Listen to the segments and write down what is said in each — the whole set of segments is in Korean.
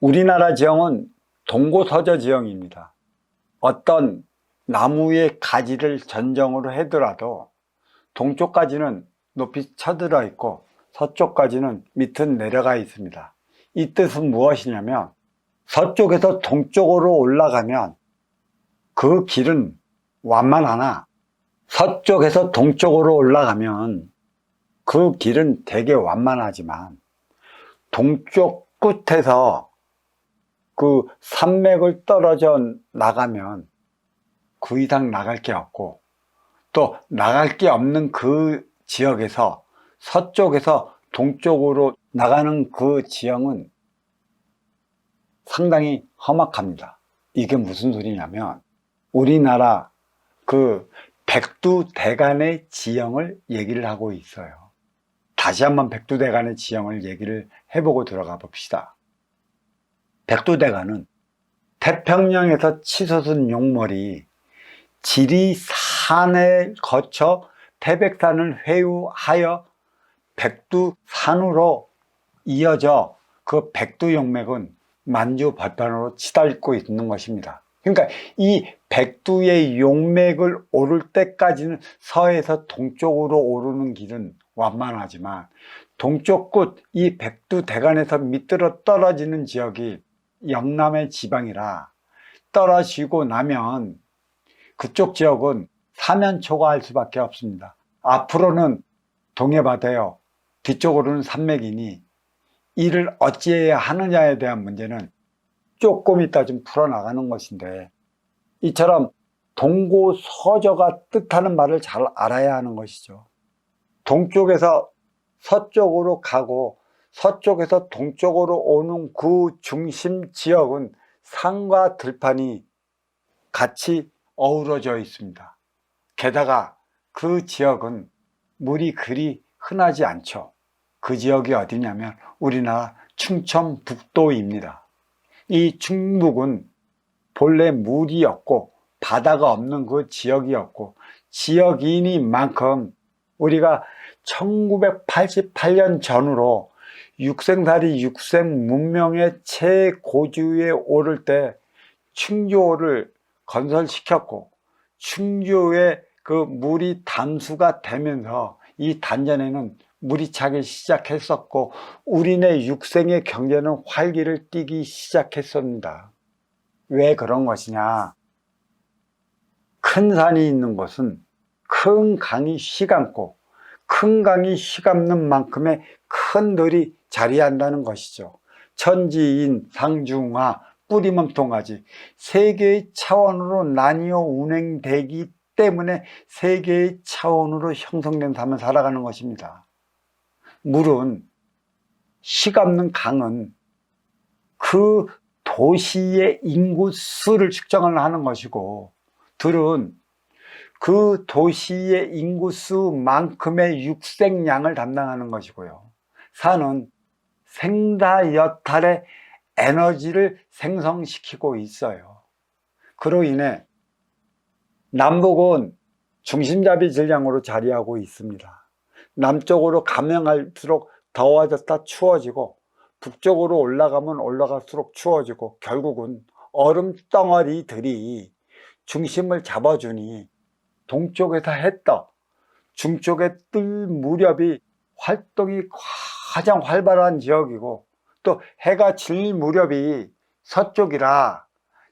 우리나라 지형은 동고서저 지형입니다. 어떤 나무의 가지를 전정으로 해더라도 동쪽까지는 높이 쳐들어 있고 서쪽까지는 밑은 내려가 있습니다. 이 뜻은 무엇이냐면 서쪽에서 동쪽으로 올라가면 그 길은 완만하나 서쪽에서 동쪽으로 올라가면 그 길은 되게 완만하지만 동쪽 끝에서 그 산맥을 떨어져 나가면 그 이상 나갈 게 없고, 또 나갈 게 없는 그 지역에서 서쪽에서 동쪽으로 나가는 그 지형은 상당히 험악합니다. 이게 무슨 소리냐면 우리나라 그 백두대간의 지형을 얘기를 하고 있어요. 다시 한번 백두대간의 지형을 얘기를 해보고 들어가 봅시다. 백두대간은 태평양에서 치솟은 용머리 지리산을 거쳐 태백산을 회유하여 백두산으로 이어져 그 백두용맥은 만주 벌판으로 치닫고 있는 것입니다. 그러니까 이 백두의 용맥을 오를 때까지는 서에서 동쪽으로 오르는 길은 완만하지만 동쪽 끝 이 백두대간에서 밑으로 떨어지는 지역이 영남의 지방이라 떨어지고 나면 그쪽 지역은 사면초가할 수밖에 없습니다. 앞으로는 동해바다요, 뒤쪽으로는 산맥이니 이를 어찌해야 하느냐에 대한 문제는 조금 이따 좀 풀어나가는 것인데, 이처럼 동고서저가 뜻하는 말을 잘 알아야 하는 것이죠. 동쪽에서 서쪽으로 가고 서쪽에서 동쪽으로 오는 그 중심 지역은 산과 들판이 같이 어우러져 있습니다. 게다가 그 지역은 물이 그리 흔하지 않죠. 그 지역이 어디냐면 우리나라 충청북도입니다. 이 충북은 본래 물이 없고 바다가 없는 그 지역이었고, 지역이니만큼 우리가 1988년 전후로 육생살이 육생문명의 최고주에 오를 때 충주호를 건설시켰고, 충주에 그 물이 담수가 되면서 이 단전에는 물이 차기 시작했었고 우리네 육생의 경제는 활기를 띠기 시작했습니다. 왜 그런 것이냐? 큰 산이 있는 곳은 큰 강이 휘감고 큰 강이 휘감는 만큼의 큰 들이 자리한다는 것이죠. 천지인, 상중하, 뿌리몸통까지 세 개의 차원으로 나뉘어 운행되기 때문에 세 개의 차원으로 형성된 삶을 살아가는 것입니다. 물은, 휘감는 강은 그 도시의 인구 수를 측정을 하는 것이고, 들은 그 도시의 인구수만큼의 육생량을 담당하는 것이고요. 산은 생다여탈의 에너지를 생성시키고 있어요. 그로 인해 남북은 중심잡이 질량으로 자리하고 있습니다. 남쪽으로 가면 갈수록 더워졌다 추워지고, 북쪽으로 올라가면 올라갈수록 추워지고, 결국은 얼음 덩어리들이 중심을 잡아주니 동쪽에서 해 떠 중쪽에 뜰 무렵이 활동이 가장 활발한 지역이고, 또 해가 질 무렵이 서쪽이라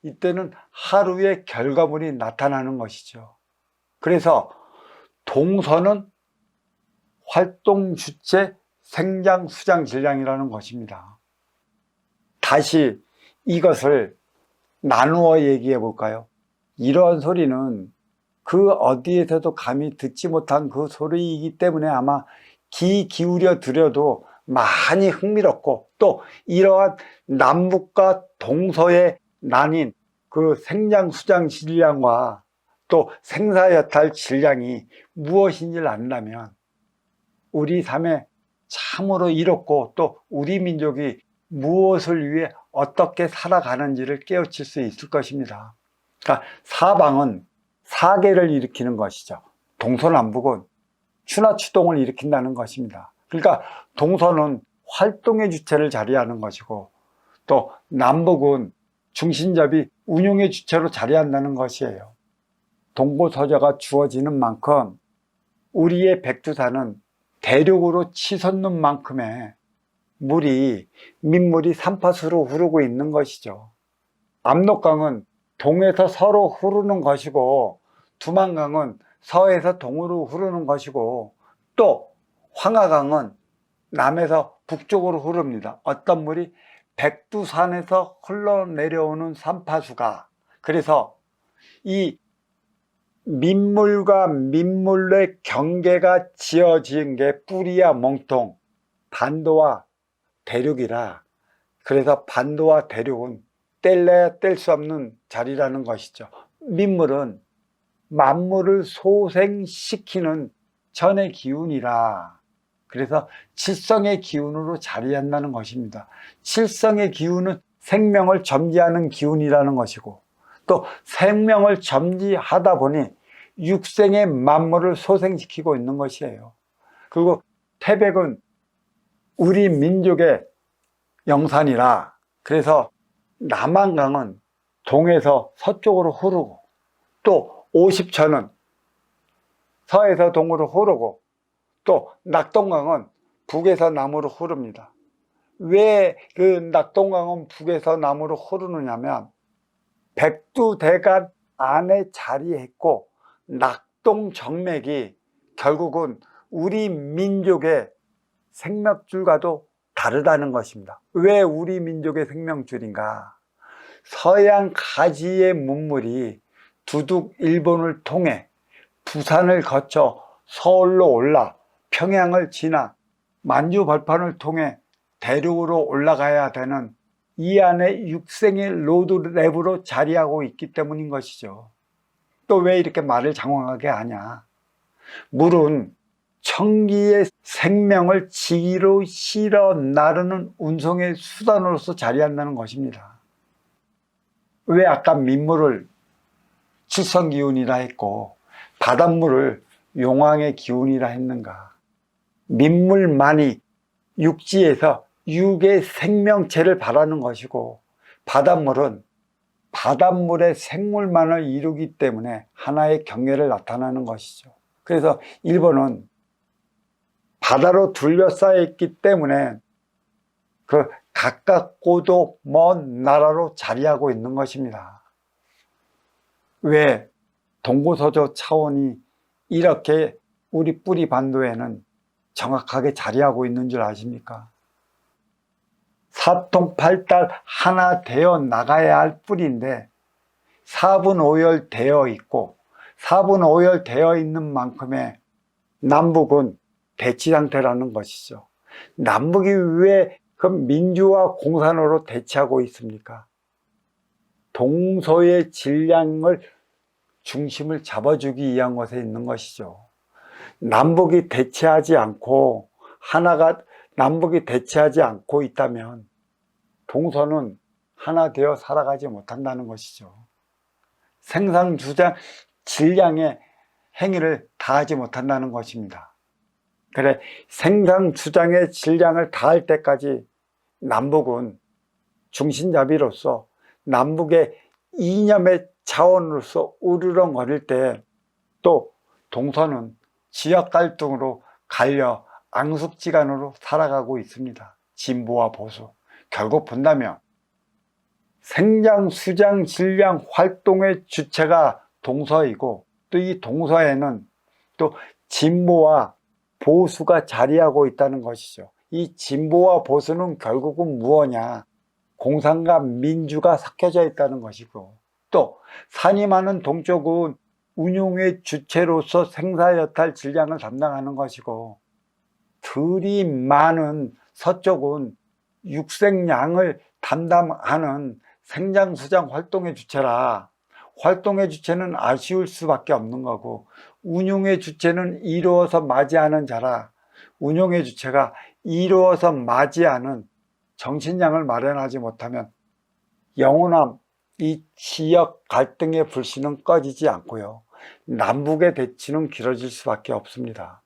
이때는 하루의 결과물이 나타나는 것이죠. 그래서 동서는 활동 주체 생장 수장 질량이라는 것입니다. 다시 이것을 나누어 얘기해 볼까요? 이러한 소리는 그 어디에서도 감히 듣지 못한 그 소리이기 때문에 아마 귀 기울여 들여도 많이 흥미롭고, 또 이러한 남북과 동서의 나뉜 그 생장 수장 질량과 또 생사여탈 질량이 무엇인지를 안다면 우리 삶에 참으로 이롭고, 또 우리 민족이 무엇을 위해 어떻게 살아가는지를 깨우칠 수 있을 것입니다. 그러니까 사방은 사계를 일으키는 것이죠. 동서남북은 추나추동을 일으킨다는 것입니다. 그러니까 동서는 활동의 주체를 자리하는 것이고, 또 남북은 중심잡이 운용의 주체로 자리한다는 것이에요. 동고서저가 주어지는 만큼 우리의 백두산은 대륙으로 치솟는 만큼의 민물이 삼파수로 흐르고 있는 것이죠. 압록강은 동에서 서로 흐르는 것이고, 두만강은 서에서 동으로 흐르는 것이고, 또 황하강은 남에서 북쪽으로 흐릅니다. 어떤 물이 백두산에서 흘러내려오는 삼파수가, 그래서 이 민물과 민물의 경계가 지어진 게 뿌리야 몸통, 반도와 대륙이라, 그래서 반도와 대륙은 뗄래야 뗄 수 없는 자리라는 것이죠. 민물은 만물을 소생시키는 천의 기운이라, 그래서 칠성의 기운으로 자리한다는 것입니다. 칠성의 기운은 생명을 점지하는 기운이라는 것이고, 또 생명을 점지하다 보니 육생의 만물을 소생시키고 있는 것이에요. 그리고 태백은 우리 민족의 영산이라, 그래서 남한강은 동에서 서쪽으로 흐르고, 또 오십천은 서에서 동으로 흐르고, 또 낙동강은 북에서 남으로 흐릅니다. 왜 그 낙동강은 북에서 남으로 흐르느냐면, 백두대간 안에 자리했고, 낙동정맥이 결국은 우리 민족의 생명줄과도 다르다는 것입니다. 왜 우리 민족의 생명줄인가? 서양 가지의 문물이 두둑 일본을 통해 부산을 거쳐 서울로 올라 평양을 지나 만주 벌판을 통해 대륙으로 올라가야 되는 이 안에 육생의 로드랩으로 자리하고 있기 때문인 것이죠. 또 왜 이렇게 말을 장황하게 하냐? 물은 천기의 생명을 지기로 실어 나르는 운송의 수단으로서 자리한다는 것입니다. 왜 아까 민물을 칠성기운이라 했고 바닷물을 용왕의 기운이라 했는가? 민물만이 육지에서 육의 생명체를 바라는 것이고, 바닷물은 바닷물의 생물만을 이루기 때문에 하나의 경계를 나타내는 것이죠. 그래서 일본은 바다로 둘러싸여 있기 때문에 그 가깝고도 먼 나라로 자리하고 있는 것입니다. 왜 동고서저 차원이 이렇게 우리 뿌리 반도에는 정확하게 자리하고 있는 줄 아십니까? 사통팔달 하나 되어 나가야 할 뿌리인데 사분오열 되어 있고, 사분오열 되어 있는 만큼의 남북은 대치 상태라는 것이죠. 남북이 왜 그 민주와 공산으로 대치하고 있습니까? 동서의 질량을 중심을 잡아주기 위한 것에 있는 것이죠. 남북이 대치하지 않고 남북이 대치하지 않고 있다면 동서는 하나 되어 살아가지 못한다는 것이죠. 생산주장 질량의 행위를 다하지 못한다는 것입니다. 그래, 생산주장의 질량을 다할 때까지 남북은 중심잡이로서 남북의 이념의 자원으로서 우르렁거릴 때, 또 동서는 지역 갈등으로 갈려 앙숙지간으로 살아가고 있습니다. 진보와 보수. 결국 본다면 생장, 수장, 질량 활동의 주체가 동서이고, 또 이 동서에는 또 진보와 보수가 자리하고 있다는 것이죠. 이 진보와 보수는 결국은 무엇이냐? 공산과 민주가 섞여져 있다는 것이고, 또 산이 많은 동쪽은 운용의 주체로서 생사여탈 질량을 담당하는 것이고, 들이 많은 서쪽은 육생량을 담당하는 생장, 수장 활동의 주체라, 활동의 주체는 아쉬울 수밖에 없는 거고, 운용의 주체는 이루어서 맞이하는 자라, 운용의 주체가 이루어서 맞이하는 정신량을 마련하지 못하면 영원한 이 지역 갈등의 불씨는 꺼지지 않고요, 남북의 대치는 길어질 수밖에 없습니다.